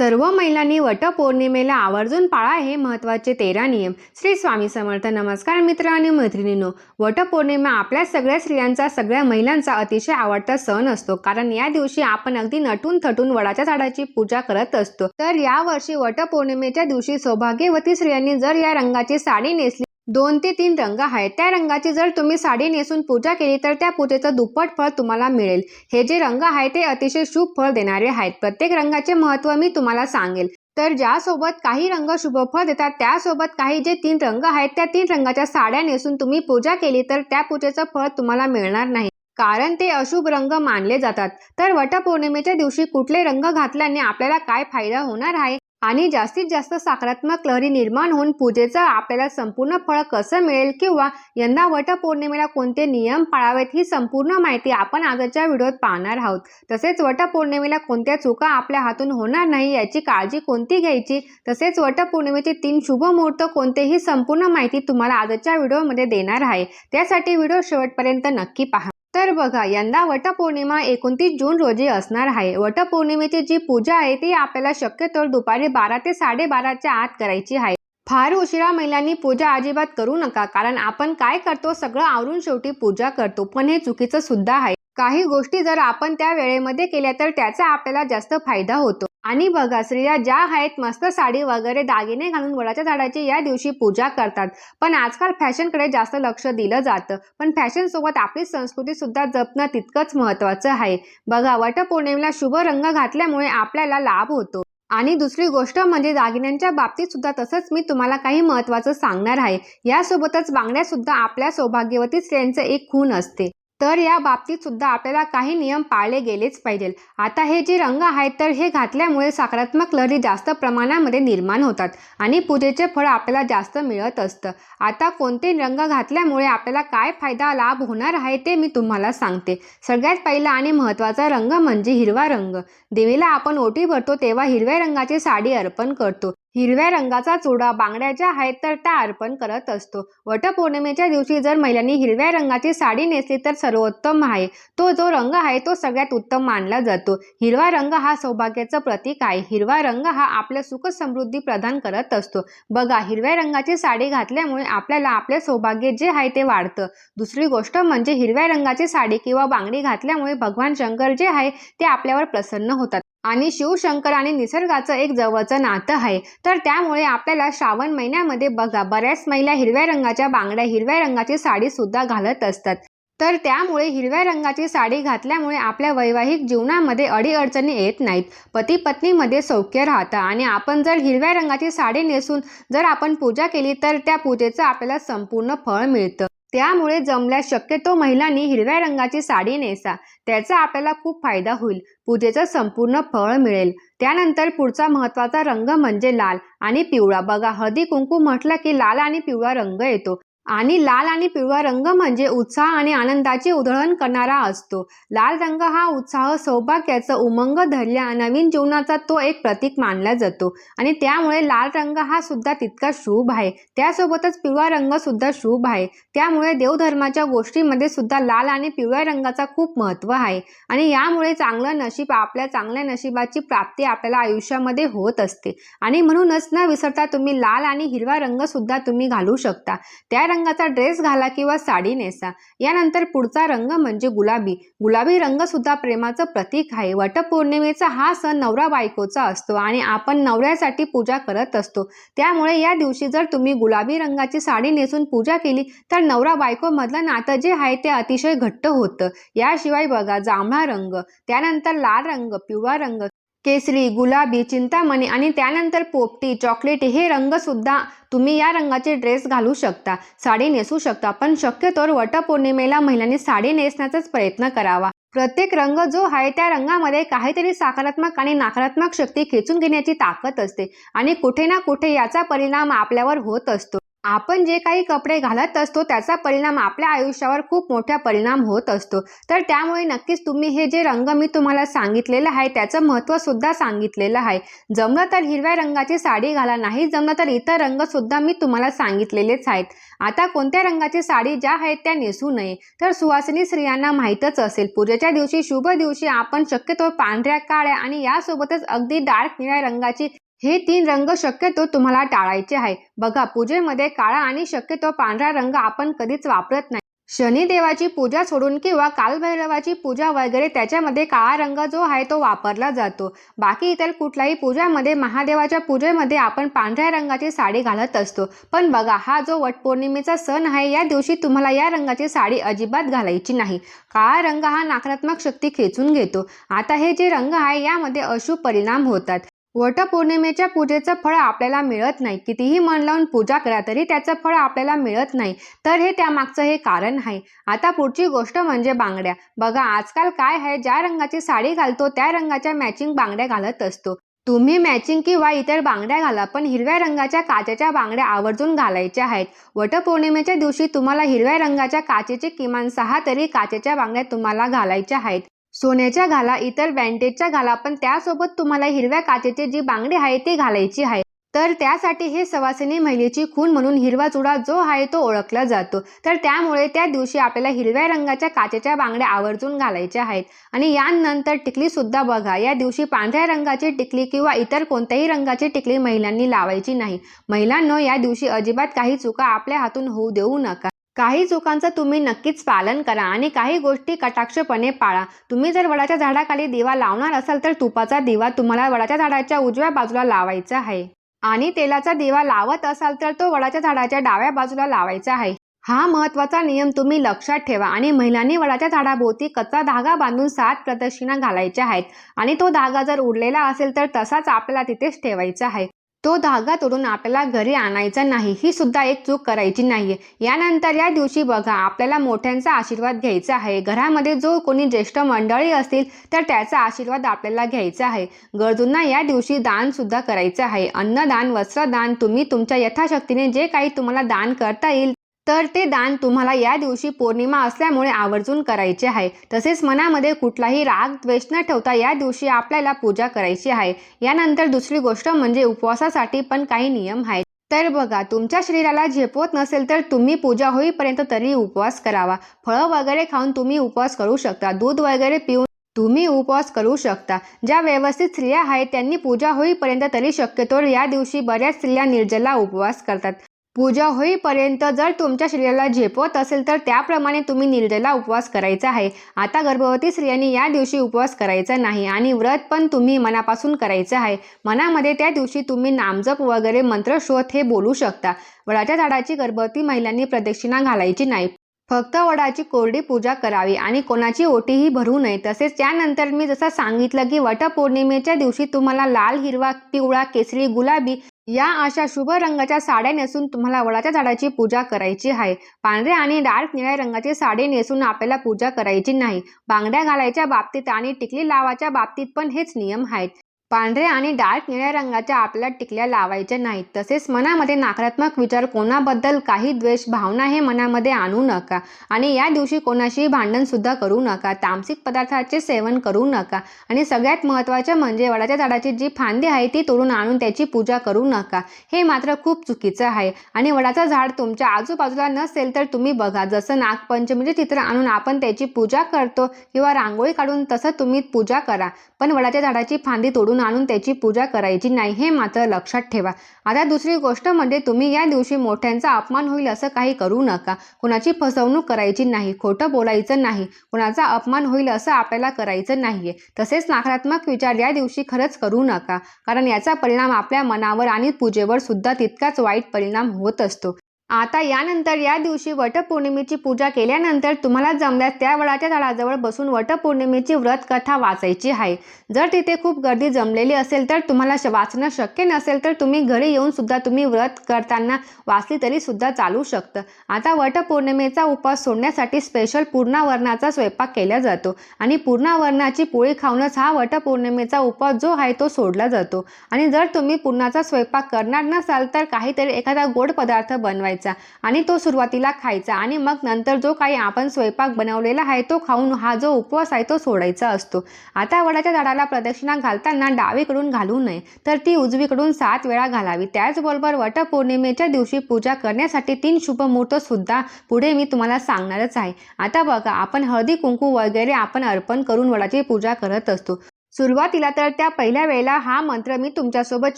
सर्व महिलांनी वटपौर्णिमेला आवर्जून पाळा हे महत्त्वाचे 13 नियम. श्री स्वामी समर्थ. नमस्कार मित्र आणि मैत्रिणींनो, वटपौर्णिमा आपल्या सगळ्या स्त्रियांचा, सगळ्या महिलांचा अतिशय आवडता सण असतो. कारण या दिवशी आपण अगदी नटून थटून वडाच्या झाडाची पूजा करत असतो. तर यावर्षी वटपौर्णिमेच्या दिवशी सौभाग्यवती स्त्रियांनी जर या रंगाची साडी नेसली, 2 ते 3 रंग आहेत, त्या रंगाची जर तुम्ही साडी नेसून पूजा केली तर त्या पूजेचं दुप्पट फळ तुम्हाला मिळेल. हे जे रंग आहेत ते अतिशय शुभ फळ देणारे आहेत. प्रत्येक रंगाचे महत्त्व मी तुम्हाला सांगेल. तर ज्यासोबत काही रंग शुभ फळ देतात, त्यासोबत काही जे 3 रंग आहेत, त्या 3 रंगाच्या साड्या नेसून तुम्ही पूजा केली तर त्या पूजेचं फळ तुम्हाला मिळणार नाही, कारण ते अशुभ रंग मानले जातात. तर वटपौर्णिमेच्या दिवशी कुठले रंग घातल्याने आपल्याला काय फायदा होणार आहे आणि जास्तीत जास्त सकारात्मक लहरी निर्माण होऊन पूजेचं आपल्याला संपूर्ण फळ कसं मिळेल किंवा यंदा वटपौर्णिमेला कोणते नियम पाळावेत, ही संपूर्ण माहिती आपण आजच्या व्हिडिओत पाहणार आहोत. तसेच वटपौर्णिमेला कोणत्या चुका आपल्या हातून होणार नाही याची काळजी कोणती घ्यायची, तसेच वटपौर्णिमेचे 3 शुभ मुहूर्त कोणते, ही संपूर्ण माहिती तुम्हाला आजच्या व्हिडिओमध्ये देणार आहे. त्यासाठी व्हिडिओ शेवटपर्यंत नक्की पहा. तर बघा, यंदा वटपौर्णिमा 29 जून रोजी असणार आहे. वटपौर्णिमेची जी पूजा आहे ती आपल्याला शक्यतो दुपारी 12 ते 12:30च्या आत करायची आहे. फार उशिरा महिलांनी पूजा अजिबात करू नका, कारण आपण काय करतो, सगळं आवरून शेवटी पूजा करतो, पण हे चुकीचं सुद्धा आहे. काही गोष्टी जर आपण त्या वेळेमध्ये केल्या तर त्याचा आपल्याला जास्त फायदा होतो. आणि बघा, स्त्रिया ज्या आहेत मस्त साडी वगैरे दागिने घालून वडाच्या झाडाची या दिवशी पूजा करतात, पण आजकाल फॅशनकडे जास्त लक्ष दिलं जातं. पण फॅशन सोबत आपली संस्कृती सुद्धा जपणं तितकंच महत्त्वाचं आहे. बघा, वटपौर्णिमेला शुभ रंग घातल्यामुळे आपल्याला लाभ होतो. आणि दुसरी गोष्ट म्हणजे दागिन्यांच्या बाबतीत सुद्धा तसंच मी तुम्हाला काही महत्त्वाचं सांगणार आहे. यासोबतच बांगड्या सुद्धा आपल्या सौभाग्यवती स्त्रियांचं एक खूण असते. तर या बाबतीत सुद्धा आपल्याला काही नियम पाळले गेलेच पाहिजे. आता हे जे रंग आहेत तर हे घातल्यामुळे सकारात्मक लहरी जास्त प्रमाणामध्ये निर्माण होतात आणि पूजेचे फळ आपल्याला जास्त मिळत असतं. आता कोणते रंग घातल्यामुळे आपल्याला काय फायदा लाभ होणार आहे ते मी तुम्हाला सांगते. सगळ्यात पहिला आणि महत्त्वाचा रंग म्हणजे हिरवा रंग. देवीला आपण ओटी भरतो तेव्हा हिरव्या रंगाची साडी अर्पण करतो. हिरव्या रंगाचा चुडा, बांगड्या ज्या आहेत तर त्या अर्पण करत असतो. वटपौर्णिमेच्या दिवशी जर महिलांनी हिरव्या रंगाची साडी नेसली तर सर्वोत्तम आहे. तो जो रंग आहे तो सगळ्यात उत्तम मानला जातो. हिरवा रंग हा सौभाग्याचं प्रतीक आहे. हिरवा रंग हा आपलं सुख समृद्धी प्रदान करत असतो. बघा, हिरव्या रंगाची साडी घातल्यामुळे आपल्याला आपले सौभाग्य जे आहे ते वाढतं. दुसरी गोष्ट म्हणजे हिरव्या रंगाची साडी किंवा बांगडी घातल्यामुळे भगवान शंकर जे आहे ते आपल्यावर प्रसन्न होतात. आणि शिवशंकर आणि निसर्गाचं एक जवळचं नातं आहे. तर त्यामुळे आपल्याला श्रावण महिन्यामध्ये बघा, बऱ्याच महिला हिरव्या रंगाच्या बांगड्या, हिरव्या रंगाची साडी सुद्धा घालत असतात. तर त्यामुळे हिरव्या रंगाची साडी घातल्यामुळे आपल्या वैवाहिक जीवनामध्ये अडीअडचणी येत नाहीत. पती पत्नीमध्ये सौख्य राहतं. आणि आपण जर हिरव्या रंगाची साडी नेसून जर आपण पूजा केली तर त्या पूजेचं आपल्याला संपूर्ण फळ मिळतं. त्यामुळे जमल्यास शक्यतो महिलांनी हिरव्या रंगाची साडी नेसा, त्याचा आपल्याला खूप फायदा होईल. पूजेचं संपूर्ण फळ मिळेल. त्यानंतर पुढचा महत्त्वाचा रंग म्हणजे लाल आणि पिवळा. बघा, हळदी कुंकू म्हटलं की लाल आणि पिवळा रंग येतो. आणि लाल आणि पिवळा रंग म्हणजे उत्साह आणि आनंदाची उधळण करणारा असतो. लाल रंग हा उत्साह, सौभाग्याचं उमंग, धैर्य, नवीन जीवनाचा तो एक प्रतीक मानला जातो. आणि त्यामुळे लाल रंग हा सुद्धा तितका शुभ आहे. त्यासोबतच पिवळा रंग सुद्धा शुभ आहे. त्यामुळे देवधर्माच्या गोष्टींमध्ये सुद्धा लाल आणि पिवळ्या रंगाचा खूप महत्त्व आहे. आणि यामुळे चांगलं नशीब, आपल्या चांगल्या नशिबाची प्राप्ती आपल्याला आयुष्यामध्ये होत असते. आणि म्हणूनच न विसरता तुम्ही लाल आणि हिरवा रंग सुद्धा तुम्ही घालू शकता. त्या रंगाचा ड्रेस घाला किंवा साडी नेसा. यानंतर पुढचा रंग म्हणजे गुलाबी. गुलाबी रंग सुद्धा प्रेमाचं प्रतीक आहे. वटपौर्णिमेचा हा सण नवरा बायकोचा असतो आणि आपण नवऱ्यासाठी पूजा करत असतो. त्यामुळे या दिवशी जर तुम्ही गुलाबी रंगाची साडी नेसून पूजा केली तर नवरा बायको मधलं नातं जे आहे ते अतिशय घट्ट होतं. याशिवाय बघा, जांभळा रंग, त्यानंतर लाल रंग, पिवळा रंग, केसरी, गुलाबी, चिंतामणी आणि त्यानंतर पोपटी, चॉकलेटी हे रंग सुद्धा तुम्ही या रंगाचे ड्रेस घालू शकता, साडी नेसू शकता. पण शक्यतोवर वटपौर्णिमेला महिलांनी साडी नेसण्याचाच प्रयत्न करावा. प्रत्येक रंग जो आहे त्या रंगामध्ये काहीतरी सकारात्मक आणि नकारात्मक शक्ती खेचून घेण्याची ताकद असते आणि कुठे ना कुठे याचा परिणाम आपल्यावर होत असतो. आपण जे काही कपडे घालत असतो त्याचा परिणाम आपल्या आयुष्यावर खूप मोठा परिणाम होत असतो. तर त्यामुळे नक्कीच तुम्ही हे जे रंग मी तुम्हाला सांगितलेलं आहे त्याचं महत्त्वसुद्धा सांगितलेलं आहे. जमलं तर हिरव्या रंगाची साडी घाला, नाही जमलं तर इतर रंगसुद्धा मी तुम्हाला सांगितलेलेच आहेत. आता कोणत्या रंगाची साडी ज्या आहेत त्या नेसू नये, तर सुवासिनी स्त्रियांना माहीतच असेल पूजेच्या दिवशी, शुभ दिवशी आपण शक्यतो पांढऱ्या, काळ्या आणि यासोबतच अगदी डार्क निळ्या रंगाची हे 3 रंग शक्यतो तुम्हाला टाळायचे आहे. बघा, पूजेमध्ये काळा आणि शक्यतो पांढरा रंग आपण कधीच वापरत नाही. शनिदेवाची पूजा सोडून किंवा कालभैरवाची पूजा वगैरे त्याच्यामध्ये काळा रंग जो आहे तो वापरला जातो. बाकी इतर कुठल्याही पूजामध्ये, महादेवाच्या पूजेमध्ये आपण पांढऱ्या रंगाची साडी घालत असतो. पण बघा, हा जो वटपौर्णिमेचा सण आहे या दिवशी तुम्हाला या रंगाची साडी अजिबात घालायची नाही. काळा रंग हा नकारात्मक शक्ती खेचून घेतो. आता हे जे रंग आहे यामध्ये अशुभ परिणाम होतात. वटपौर्णिमेच्या पूजेचं फळ आपल्याला मिळत नाही. कितीही मन लावून पूजा करा तरी त्याचं फळ आपल्याला मिळत नाही. तर हे त्यामागचं हे कारण आहे. आता पुढची गोष्ट म्हणजे बांगड्या. बघा, आजकाल काय आहे, ज्या रंगाची साडी घालतो त्या रंगाच्या मॅचिंग बांगड्या घालत असतो. तुम्ही मॅचिंग किंवा इतर बांगड्या घाला, पण हिरव्या रंगाच्या काचेच्या बांगड्या आवर्जून घालायच्या आहेत. वटपौर्णिमेच्या दिवशी तुम्हाला हिरव्या रंगाच्या काचेचे किमान 6 तरी काचेच्या बांगड्या तुम्हाला घालायच्या आहेत. सोन्याच्या घाला, इतर बँडेजच्या घाला, पण त्यासोबत तुम्हाला हिरव्या काचेची जी बांगडी आहे ती घालायची आहे. तर त्यासाठी हे सवासिनी महिलेची खूण म्हणून हिरवा चुडा जो आहे तो ओळखला जातो. तर त्यामुळे त्या दिवशी आपल्याला हिरव्या रंगाच्या काचेच्या बांगड्या आवर्जून घालायच्या आहेत. आणि यानंतर टिकलीसुद्धा बघा, या दिवशी पांढऱ्या रंगाची टिकली किंवा इतर कोणत्याही रंगाची टिकली महिलांनी लावायची नाही. महिलांनो, या दिवशी अजिबात काही चुका आपल्या हातून होऊ देऊ नका. काही चुकांचं तुम्ही नक्कीच पालन करा आणि काही गोष्टी कटाक्षपणे पाळा. तुम्ही जर वडाच्या झाडाखाली दिवा लावणार असाल तर तुपाचा दिवा तुम्हाला वडाच्या झाडाच्या उजव्या बाजूला लावायचा आहे. आणि तेलाचा दिवा लावत असाल तर तो वडाच्या झाडाच्या डाव्या बाजूला लावायचा आहे. हा महत्त्वाचा नियम तुम्ही लक्षात ठेवा. आणि महिलांनी वडाच्या झाडाभोवती कच्चा धागा बांधून 7 प्रदक्षिणा घालायच्या आहेत. आणि तो धागा जर उडलेला असेल तर तसाच आपल्याला तिथेच ठेवायचा आहे. तो धागा तोडून आपल्याला घरी आणायचा नाही. ही सुद्धा एक चूक करायची नाहीये. यानंतर या दिवशी बघा, आपल्याला मोठ्यांचा आशीर्वाद घ्यायचा आहे. घरामध्ये जो कोणी ज्येष्ठ मंडळी असतील तर त्याचा आशीर्वाद आपल्याला घ्यायचा आहे. गरजूंना या दिवशी दान सुद्धा करायचं आहे. अन्नदान, वस्त्रदान, तुम्ही तुमच्या यथाशक्तीने जे काही तुम्हाला दान करता येईल तर ते दान तुम्हाला या दिवशी पौर्णिमा असल्यामुळे आवर्जून करायचे आहे. तसेच मनामध्ये कुठलाही राग, द्वेष न ठेवता या दिवशी आपल्याला पूजा करायची आहे. यानंतर दुसरी गोष्ट म्हणजे उपवासासाठी पण काही नियम आहेत. तर बघा, तुमच्या शरीराला झेपवत नसेल तर तुम्ही पूजा होईपर्यंत तरी उपवास करावा. फळं वगैरे खाऊन तुम्ही उपवास करू शकता. दूध वगैरे पिऊन तुम्ही उपवास करू शकता. ज्या व्यवस्थित स्त्रिया आहेत त्यांनी पूजा होईपर्यंत तरी शक्यतो या दिवशी बऱ्याच स्त्रिया निर्जला उपवास करतात. पूजा होईपर्यंत जर तुमच्या शरीराला झेपवत असेल तर त्याप्रमाणे तुम्ही निर्जला उपवास करायचा आहे. आता गर्भवती स्त्रियांनी या दिवशी उपवास करायचा नाही आणि व्रत पण तुम्ही मनापासून करायचं आहे. मनामध्ये त्या दिवशी तुम्ही नामजप वगैरे मंत्रश्रोत हे बोलू शकता. वडाच्या झाडाची गर्भवती महिलांनी प्रदक्षिणा घालायची नाही. फक्त वडाची कोरडी पूजा करावी आणि कोणाची ओटीही भरू नये. तसेच त्यानंतर मी जसं सांगितलं की वटपौर्णिमेच्या दिवशी तुम्हाला लाल, हिरवा, पिवळा, केसरी, गुलाबी या अशा शुभ रंगाच्या साड्या नेसून तुम्हाला वडाच्या झाडाची पूजा करायची आहे. पांढऱ्या आणि डार्क निळ्या रंगाची साडी नेसून आपल्याला पूजा करायची नाही. बांगड्या घालायच्या बाबतीत आणि टिकली लावायच्या बाबतीत पण हेच नियम आहेत. पांढऱ्या आणि डार्क निळ्या रंगाच्या आपल्याला टिकल्या लावायच्या नाहीत. तसेच मनामध्ये नकारात्मक विचार, कोणाबद्दल काही द्वेष भावना हे मनामध्ये आणू नका. आणि या दिवशी कोणाशीही भांडण सुद्धा करू नका. तामसिक पदार्थाचे सेवन करू नका. आणि सगळ्यात महत्त्वाचं म्हणजे वडाच्या झाडाची जी फांदी आहे ती तोडून आणून त्याची पूजा करू नका. हे मात्र खूप चुकीचं आहे. आणि वडाचं झाड तुमच्या आजूबाजूला नसेल तर तुम्ही बघा, जसं नागपंचमीचे चित्र आणून आपण त्याची पूजा करतो किंवा रांगोळी काढून तसं तुम्ही पूजा करा. पण वडाच्या झाडाची फांदी तोडून आणून त्याची पूजा करायची नाही, हे मात्र लक्षात ठेवा. आता दुसरी गोष्ट म्हणजे तुम्ही या दिवशी मोठ्यांचा अपमान होईल असं काही करू नका. कुणाची फसवणूक करायची नाही, खोटं बोलायचं नाही, कुणाचा अपमान होईल असं आपल्याला करायचं नाहीये. तसेच नकारात्मक विचार या दिवशी खरंच करू नका, कारण याचा परिणाम आपल्या मनावर आणि पूजेवर सुद्धा तितकाच वाईट परिणाम होत असतो. आता यानंतर या दिवशी वटपौर्णिमेची पूजा केल्यानंतर तुम्हाला जमल्यास त्या वडाच्या झाडाजवळ बसून वटपौर्णिमेची व्रत कथा वाचायची आहे. जर तिथे खूप गर्दी जमलेली असेल तर तुम्हाला वाचणं शक्य नसेल तर तुम्ही घरी येऊन सुद्धा तुम्ही व्रत करताना वाचली तरी सुद्धा चालू शकतं. आता वटपौर्णिमेचा उपवास सोडण्यासाठी स्पेशल पूर्णावरणाचा स्वयंपाक केला जातो आणि पूर्णावरणाची पोळी खाऊनच हा वटपौर्णिमेचा उपवास जो आहे तो सोडला जातो. आणि जर तुम्ही पूर्णाचा स्वयंपाक करणार नसाल तर काहीतरी एखादा गोड पदार्थ बनवायचा आणि तो सुरुवातीला खायचा आणि मग नंतर जो काही आपण स्वयंपाक बनवलेला आहे तो खाऊन हा जो उपवास आहे तो सोडायचा असतो. आता वडाच्या झाडाला प्रदक्षिणा घालताना डावीकडून घालू नये तर ती उजवीकडून 7 वेळा घालावी. त्याचबरोबर वटपौर्णिमेच्या दिवशी पूजा करण्यासाठी 3 शुभ मुहूर्त सुद्धा पुढे मी तुम्हाला सांगणारच आहे. आता बघा, आपण हळदी कुंकू वगैरे आपण अर्पण करून वडाची पूजा करत असतो. सुरुवातीला तर त्या पहिल्या वेळेला हा मंत्र मी तुमच्यासोबत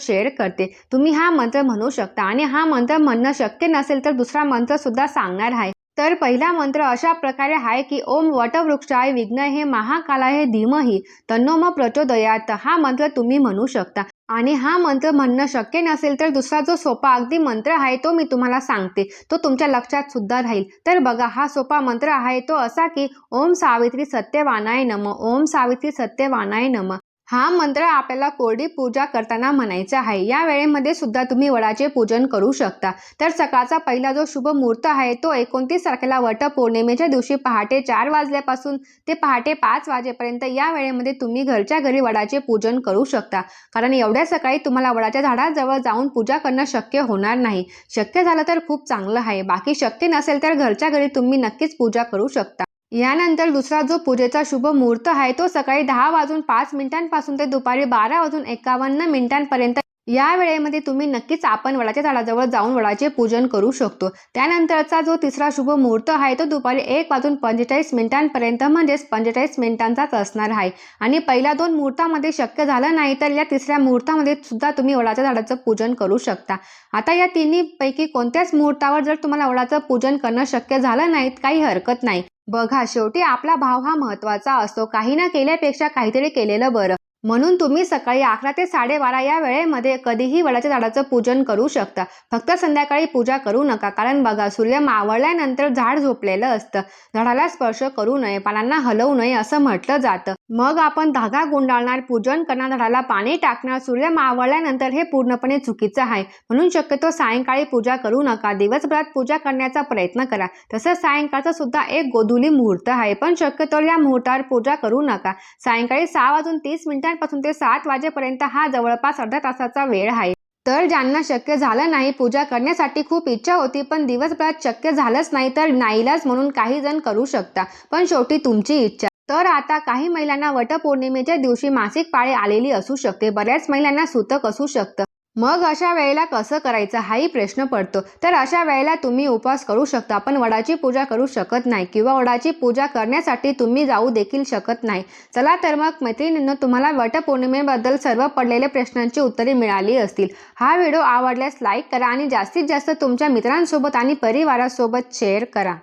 शेअर करते. तुम्ही हा मंत्र म्हणू शकता आणि हा मंत्र म्हणणं शक्य नसेल तर दुसरा मंत्र सुद्धा सांगणार आहे. तर पहिला मंत्र अशा प्रकारे आहे की ओम वटवृक्षाय विघ्नहे महाकालाय धीमहि तन्नो म प्रचोदयात. हा मंत्र तुम्ही म्हणू शकता. आणि हा मंत्र म्हणणं शक्य नसेल तर दुसरा जो सोपा अगदी मंत्र आहे तो मी तुम्हाला सांगते, तो तुमच्या लक्षात सुद्धा राहील. तर बघा, हा सोपा मंत्र आहे तो असा की ओम सावित्री सत्यवानाय नमः, ओम सावित्री सत्यवानाय नमः. हा मंत्र आपल्याला कोरडी पूजा करताना म्हणायचा आहे. या वेळेमध्ये सुद्धा तुम्ही वडाचे पूजन करू शकता. तर सकाळचा पहिला जो शुभ मुहूर्त आहे तो 29 तारखेला वटपौर्णिमेच्या दिवशी पहाटे 4 वाजल्यापासून ते पहाटे 5 वाजेपर्यंत या वेळेमध्ये तुम्ही घरच्या घरी वडाचे पूजन करू शकता. कारण एवढ्या सकाळी तुम्हाला वडाच्या झाडाजवळ जाऊन पूजा करणं शक्य होणार नाही. शक्य झालं तर खूप चांगलं आहे, बाकी शक्य नसेल तर घरच्या घरी तुम्ही नक्कीच पूजा करू शकता. यानंतर दुसरा जो पूजेचा शुभ मुहूर्त आहे तो सकाळी 10:05 ते दुपारी 12:51 या वेळेमध्ये तुम्ही नक्कीच आपण वडाच्या झाडाजवळ जाऊन वडाचे पूजन करू शकतो. त्यानंतरचा जो तिसरा शुभ मुहूर्त आहे तो दुपारी 1:45 म्हणजेच 45 मिनिटांचाच असणार आहे. आणि पहिल्या 2 मुहूर्तामध्ये शक्य झालं नाही तर या तिसऱ्या मुहूर्तामध्ये सुद्धा तुम्ही वडाच्या झाडाचं पूजन करू शकता. आता या तिन्हीपैकी कोणत्याच मुहूर्तावर जर तुम्हाला वडाचं पूजन करणं शक्य झालं नाही काही हरकत नाही. बघा, शेवटी आपला भाव हा महत्त्वाचा असतो. काही ना केल्यापेक्षा काहीतरी केलेलं बरं. म्हणून तुम्ही सकाळी 11 ते 12:30 या वेळेमध्ये कधीही वडाच्या झाडाचं पूजन करू शकता. फक्त संध्याकाळी पूजा करू नका, कारण बघा, सूर्य मावळल्यानंतर झाड झोपलेलं असतं. झाडाला स्पर्श करू नये, पानांना हलवू नये असं म्हटलं जातं. मग आपण धागा गुंडाळणार, पूजन करणार, झाडाला पाणी टाकणार सूर्य मावळल्यानंतर हे पूर्णपणे चुकीचं आहे. म्हणून शक्यतो सायंकाळी पूजा करू नका. दिवसभरात पूजा करण्याचा प्रयत्न करा. तसंच सायंकाळचा सुद्धा एक गोधुली मुहूर्त आहे, पण शक्यतो या मुहूर्तावर पूजा करू नका. सायंकाळी 6:30 पासून ते 7 वाजेपर्यंत हा जवळपास अर्ध्या तासाचा वेळ आहे. तर ज्यांना शक्य झालं नाही, पूजा करण्यासाठी खूप इच्छा होती पण दिवसभरात शक्य झालंच नाही, तर नाईलाज म्हणून काही जण करू शकता, पण शेवटी तुमची इच्छा. तर आता काही महिलांना वटपौर्णिमेच्या दिवशी मासिक पाळी आलेली असू शकते, बऱ्याच महिलांना सूतक असू शकतं. मग अशा वेळेला कसं करायचं हाही प्रश्न पडतो. तर अशा वेळेला तुम्ही उपवास करू शकता पण वडाची पूजा करू शकत नाही किंवा वडाची पूजा करण्यासाठी तुम्ही जाऊ देखील शकत नाही. चला तर मग मैत्रिणींनो, तुम्हाला वटपौर्णिमेबद्दल सर्व पडलेल्या प्रश्नांची उत्तरे मिळाली असतील. हा व्हिडिओ आवडल्यास लाईक करा आणि जास्तीत जास्त तुमच्या मित्रांसोबत आणि परिवारासोबत शेअर करा.